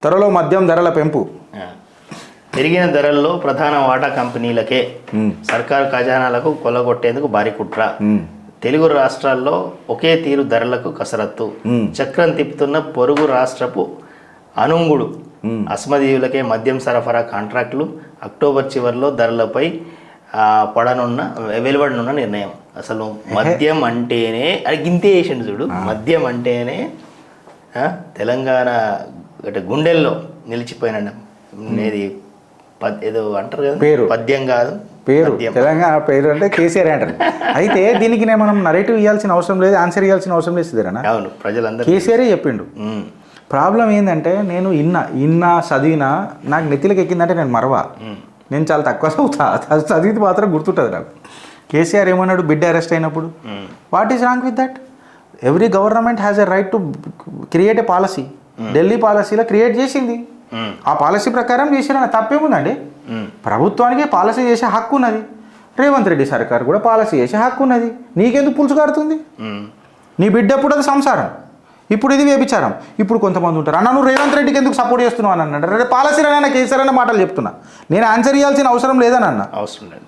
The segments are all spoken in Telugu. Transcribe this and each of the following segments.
త్వరలో మద్యం ధరల పెంపు. పెరిగిన ధరల్లో ప్రధాన వాటా కంపెనీలకే సర్కారు ఖజానాలకు కొల్లగొట్టేందుకు భారీ కుట్ర. తెలుగు రాష్ట్రాల్లో ఒకే తీరు ధరలకు కసరత్తు. చక్రం తిప్పుతున్న పొరుగు రాష్ట్రపు అనుంగుడు. అస్మదీయులకే మద్యం సరఫరా కాంట్రాక్టులు. అక్టోబర్ చివరిలో ధరలపై వెలువడనున్న నిర్ణయం. అసలు మద్యం అంటేనే గింతే వేసిండు చూడు. మద్యం అంటేనే తెలంగాణ గుండెల్లో నిలిచిపోయిన ఏది ఏదో అంటారు కదా, పేరు పద్యం కాదు పేరు, తెలంగాణ పేరు అంటే కేసీఆర్ అంటారు. అయితే దీనికి మనం నరేటివ్ ఇవ్వాల్సిన అవసరం లేదు, ఆన్సర్ ఇవ్వాల్సిన అవసరం లేదు. అవును, ప్రజలందరూ కేసీఆరే చెప్పిండు. ప్రాబ్లం ఏంటంటే నేను ఇన్నా చదివినా నాకు నెత్తిలోకి ఎక్కిందంటే నేను మరవా. నేను చాలా తక్కువ చదువుతా, చదివితే మాత్రం గుర్తుంటుంది నాకు. కేసీఆర్ ఏమన్నాడు బిడ్డ అరెస్ట్ అయినప్పుడు? What is wrong with that? Every government has a right to create a policy. Delhi పాలసీలో క్రియేట్ చేసింది, ఆ పాలసీ ప్రకారం చేసిన తప్పేముందండి? ప్రభుత్వానికి పాలసీ చేసే హక్కు ఉన్నది. రేవంత్ రెడ్డి సర్కార్ కూడా పాలసీ చేసే హక్కు ఉన్నది. నీకెందుకు పులుసు కారుతుంది? నీ బిడ్డ ఎప్పుడు అది సంసారం, ఇప్పుడు ఇది వ్యభిచారం. ఇప్పుడు కొంతమంది ఉంటారు, అన్న నువ్వు రేవంత్ రెడ్డికి ఎందుకు సపోర్ట్ చేస్తున్నావు అని అన్నాడు. రే పాలసీలైనా కేసీఆర్ అనే మాటలు చెప్తున్నా, నేను ఆన్సర్ ఇవ్వాల్సిన అవసరం లేదని అన్న. అవసరం లేదు.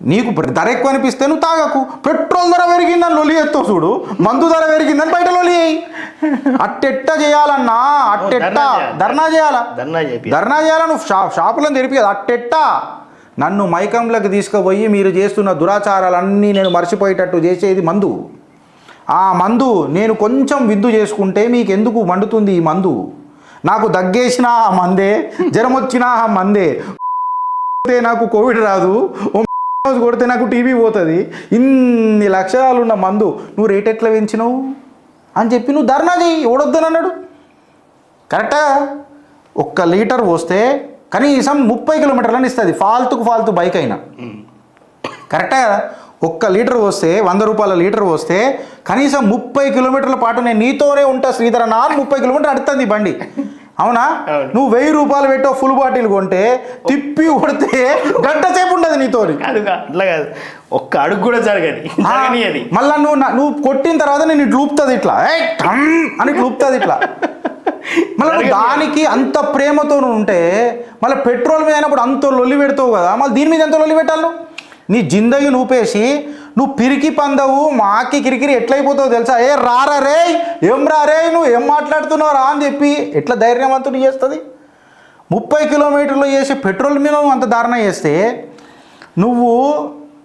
నీకు ధర ఎక్కువ అనిపిస్తే నువ్వు తాగకు. పెట్రోల్ ధర పెరిగిందని లొలి ఎత్తావు చూడు, మందు ధర పెరిగిందని బయట లొలి అయ్యి. అట్టెట్ట చేయాలన్నా, అట్టెట్ట ధర్నా చేయాలా, ధర్నా చేయాలా. నువ్వు షాపులను తెరిపి కదా అట్టెట్ట. నన్ను మైకంలోకి తీసుకుపోయి మీరు చేస్తున్న దురాచారాలన్నీ నేను మర్చిపోయేటట్టు చేసేది మందు. ఆ మందు నేను కొంచెం విద్దు చేసుకుంటే మీకు ఎందుకు మండుతుంది ఈ మందు? నాకు దగ్గేసినా ఆ మందే, జ్వరం వచ్చినా ఆ మందే, నాకు కోవిడ్ రాదు, కొడితే నాకు టీవీ పోతుంది, ఇన్ని లక్షణాలు ఉన్న మందు నువ్వు రేట్ ఎట్లా పెంచినావు అని చెప్పి నువ్వు ధర్నా చెయ్యి. ఓడొద్దని అన్నాడు. కరెక్టా? 1 లీటర్ పోస్తే కనీసం 30 కిలోమీటర్లని ఇస్తుంది, ఫాల్తు బైక్ అయినా. కరెక్టా కదా? 1 లీటర్ పోస్తే 100 రూపాయల లీటర్ పోస్తే కనీసం 30 కిలోమీటర్ల పాటు నేను నీతోనే ఉంటా శ్రీధర నా 30 కిలోమీటర్లు అడుతుంది బండి. అవునా? నువ్వు 1000 రూపాయలు పెట్టో ఫుల్ బాటిల్ కొంటే తిప్పి కొడితే గంట సేపు ఉండదు నీతో. అట్లా కాదు, ఒక్క అడుగు కూడా జరగదు. మళ్ళా నువ్వు కొట్టిన తర్వాత నేను ఇట్లా ఊపుతుంది, ఇట్లా అని ఊపుతుంది ఇట్లా. మళ్ళీ దానికి అంత ప్రేమతో ఉంటే మళ్ళీ పెట్రోల్ మీద అయినప్పుడు అంత లొల్లి పెడతావు కదా, మళ్ళీ దీని మీద ఎంత లొల్లి పెట్టాలి? నీ జిందగీ నూపేసి నువ్వు పిరికి పందవు మాకి కిరికిరి ఎట్లయిపోతావు తెలుసా? రారా రే, ఏం రారే, నువ్వు ఏం మాట్లాడుతున్నావు రా అని చెప్పి ఎట్లా ధైర్యవంతుడు చేస్తుంది? 30 కిలోమీటర్లు చేసే పెట్రోల్ మీద నువ్వు అంత దారుణ చేస్తే నువ్వు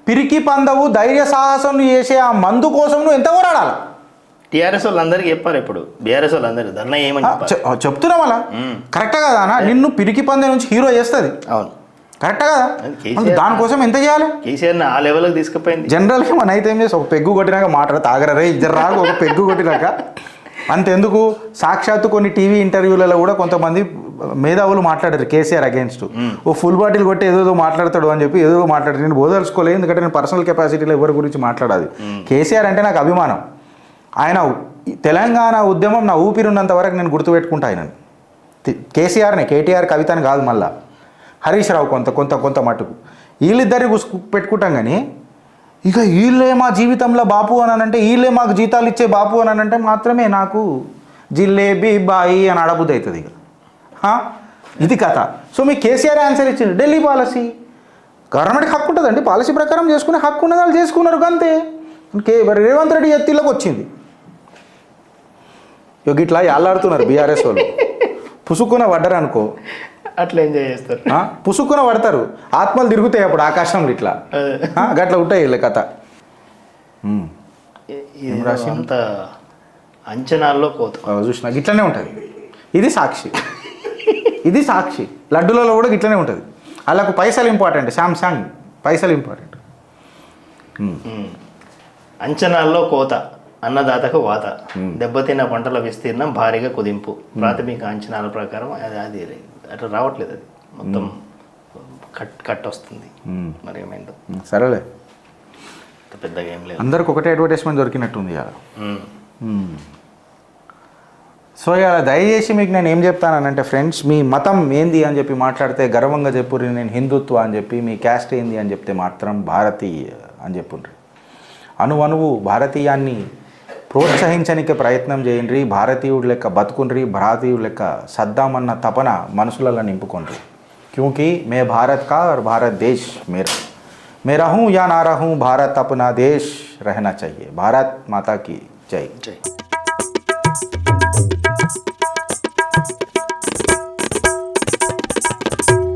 పిరికి పందవు ధైర్య సాహసం చేసే ఆ మందు కోసం నువ్వు ఎంత పోరాడాలి? టీఆర్ఎస్ వాళ్ళందరికీ చెప్పారు, ఇప్పుడు బీఆర్ఎస్ వాళ్ళందరూ ధర్నా ఏమని చెప్తున్నా. మళ్ళా కరెక్టా కదా అన్న? నిన్ను పిరికి పందే నుంచి హీరో చేస్తుంది. అవును, కరెక్టా కదా? దానికోసం ఎంత చేయాలి? కేసీఆర్ ఆ లెవెల్కి తీసుకుపోయింది. జనరల్గా మన అయితే ఏం చేసి ఒక పెగ్గు కొట్టినాక మాట్లాడతా ఆగరే ఇద్దరు రాక ఒక పెగ్గు కొట్టినాక అంతెందుకు. సాక్షాత్తు కొన్ని టీవీ ఇంటర్వ్యూలలో కూడా కొంతమంది మేధావులు మాట్లాడారు కేసీఆర్ అగేన్స్ట్. ఓ ఫుల్ బాటిల్ కొట్టి ఏదో మాట్లాడతాడు అని చెప్పి ఏదో మాట్లాడారు. నేను బోదలుచుకోలేదు, ఎందుకంటే నేను పర్సనల్ కెపాసిటీలో ఎవరి గురించి మాట్లాడాలి. కేసీఆర్ అంటే నాకు అభిమానం. ఆయన తెలంగాణ ఉద్యమం నా ఊపిరిన్నంత వరకు నేను గుర్తుపెట్టుకుంటా ఆయనని. కేసీఆర్ని, కేటీఆర్ కవితని కాదు, మళ్ళా హరీష్ రావు కొంత మట్టుకు. వీళ్ళిద్దరి పెట్టుకుంటాం. కానీ ఇక వీళ్ళే మా జీవితంలో బాపు అని అంటే, వీళ్ళే మాకు జీతాలు ఇచ్చే బాపు అని అంటే మాత్రమే నాకు జిలేబీ బాయి అని అడబుద్ది అవుతుంది. ఇక ఇది కథ. సో మీకు కేసీఆర్ ఆన్సర్ ఇచ్చింది. ఢిల్లీ పాలసీ గవర్నమెంట్కి హక్కు ఉంటుందండి, పాలసీ ప్రకారం చేసుకునే హక్కు ఉన్నది, వాళ్ళు చేసుకున్నారు అంతే. రేవంత్ రెడ్డి ఎత్తిలోకి వచ్చింది. ఇట్లా అల్లాడుతున్నారు బీఆర్ఎస్ వాళ్ళు. పుసుక్కున పడ్డారు అనుకో, అట్లా ఎంజాయ్ చేస్తారు, పుసుక్కున పడతారు, ఆత్మలు తిరుగుతాయి అప్పుడు ఆకాశంలో ఇట్లా గట్లా ఉంటాయి వీళ్ళ కథ. అంత అంచనాల్లో కోత చూసిన ఇట్లనే ఉంటుంది. ఇది సాక్షి లడ్డులలో కూడా ఇట్లనే ఉంటుంది. వాళ్ళకు పైసలు ఇంపార్టెంట్, శాంసంగ్ పైసలు ఇంపార్టెంట్. అంచనాల్లో కోత, అన్నదాతకు వాత, దెబ్బతిన్న పంటల విస్తీర్ణం భారీగా కుదింపు. ప్రాథమిక అంచనాల ప్రకారం అది అట్లా రావట్లేదు, అది మొత్తం కట్ వస్తుంది. మరి ఏమైందో సరేలే, పెద్దగా ఏం లేదు. అందరికి ఒకటే అడ్వర్టైజ్మెంట్ దొరికినట్టుంది ఇవాళ. సో ఇవాళ దయచేసి మీకు నేను ఏం చెప్తానంటే ఫ్రెండ్స్, మీ మతం ఏంది అని చెప్పి మాట్లాడితే గర్వంగా చెప్పుర్రి నేను హిందుత్వ అని చెప్పి, మీ క్యాస్ట్ ఏంది అని చెప్తే మాత్రం భారతీయ అని చెప్పుండ్రి. అణువు భారతీయాన్ని ప్రోత్సహించడానికి ప్రయత్నం చేయండి. భారతీయుడు లెక్క బతుకుండ్రి, భారతీయుడు లెక్క సద్దామన్న తపన మనసులలో నింపుకోండి. క్యూంకి మే భారత్ కా और भारत देश मेरा, मैं रहूं या ना रहूं, भारत अपना देश रहना चाहिए. भारत माता की जय. జై